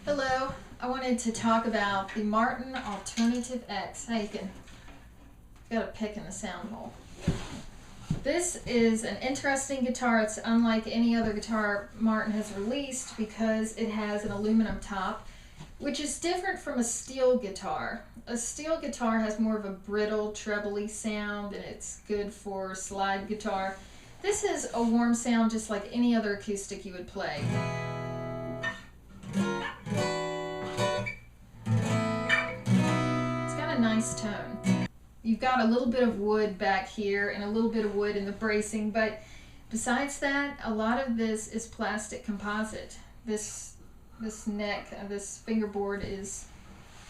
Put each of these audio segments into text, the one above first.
Hello, I wanted to talk about the Martin Alternative X. How you can, got a pick in the sound hole. This is an interesting guitar. It's unlike any other guitar Martin has released because it has an aluminum top, which is different from a steel guitar. A steel guitar has more of a brittle, trebly sound, and it's good for slide guitar. This is a warm sound just like any other acoustic you would play. Nice tone. You've got a little bit of wood back here and a little bit of wood in the bracing, but besides that, a lot of this is plastic composite. This neck, this fingerboard is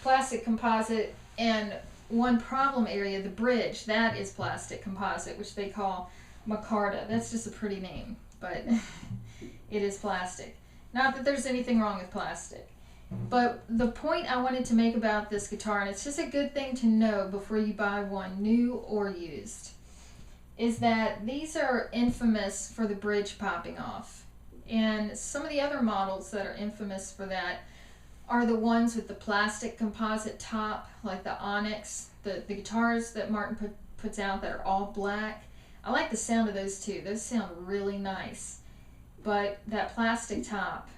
plastic composite, and one problem area, the bridge, that is plastic composite, which they call micarta. That's just a pretty name, but it is plastic. Not that there's anything wrong with plastic. But the point I wanted to make about this guitar, and it's just a good thing to know before you buy one, new or used, is that these are infamous for the bridge popping off. And some of the other models that are infamous for that are the ones with the plastic composite top, like the Onyx, the guitars that Martin puts out that are all black. I like the sound of those too. Those sound really nice. But that plastic top,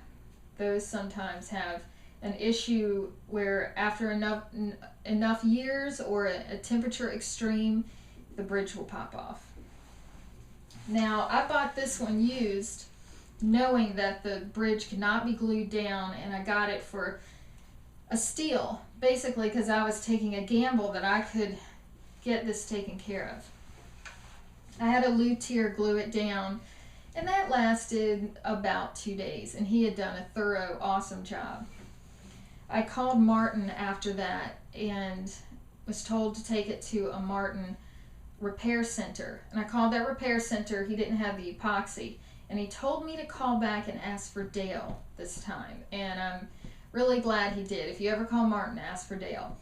those sometimes have an issue where after enough years or a temperature extreme, the bridge will pop off. Now, I bought this one used knowing that the bridge could not be glued down, and I got it for a steal, basically because I was taking a gamble that I could get this taken care of. I had a luthier glue it down, and that lasted about 2 days, and he had done a thorough, awesome job. I called Martin after that and was told to take it to a Martin repair center. And I called that repair center. He didn't have the epoxy. And he told me to call back and ask for Dale this time. And I'm really glad he did. If you ever call Martin, ask for Dale.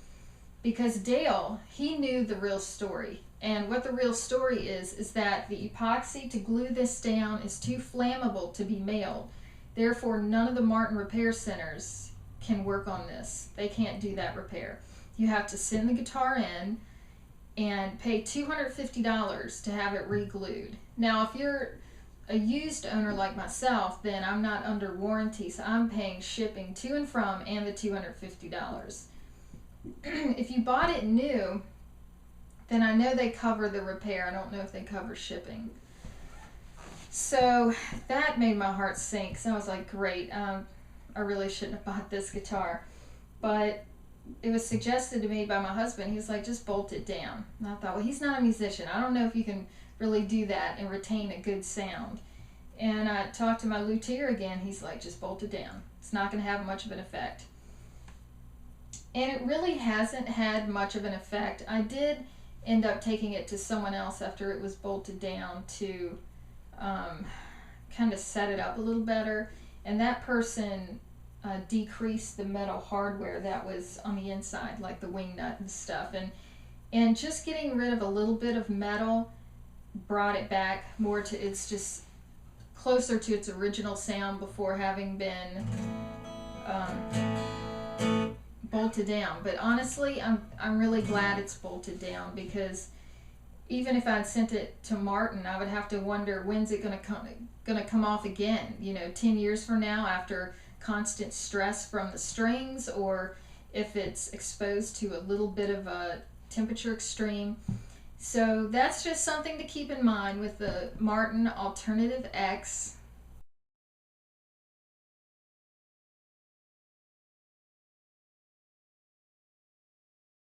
Because Dale, he knew the real story. And what the real story is that the epoxy to glue this down is too flammable to be mailed. Therefore, none of the Martin repair centers can work on this. They can't do that repair. You have to send the guitar in and pay $250 to have it re-glued. Now, if you're a used owner like myself, then I'm not under warranty, so I'm paying shipping to and from and the $250. If you bought it new, then I know they cover the repair. I don't know if they cover shipping. So that made my heart sink. So I was like, great, I really shouldn't have bought this guitar. But it was suggested to me by my husband. He was like, just bolt it down. And I thought, well, he's not a musician. I don't know if you can really do that and retain a good sound. And I talked to my luthier again. He's like, just bolt it down. It's not going to have much of an effect. And it really hasn't had much of an effect. I did end up taking it to someone else after it was bolted down to kind of set it up a little better. And that person decreased the metal hardware that was on the inside, like the wing nut and stuff. And just getting rid of a little bit of metal brought it back more to, it's just closer to its original sound before having been bolted down. But honestly, I'm really glad it's bolted down, because even if I'd sent it to Martin, I would have to wonder, when's it going to come off again? 10 years from now, after constant stress from the strings, or if it's exposed to a little bit of a temperature extreme. So that's just something to keep in mind with the Martin Alternative X.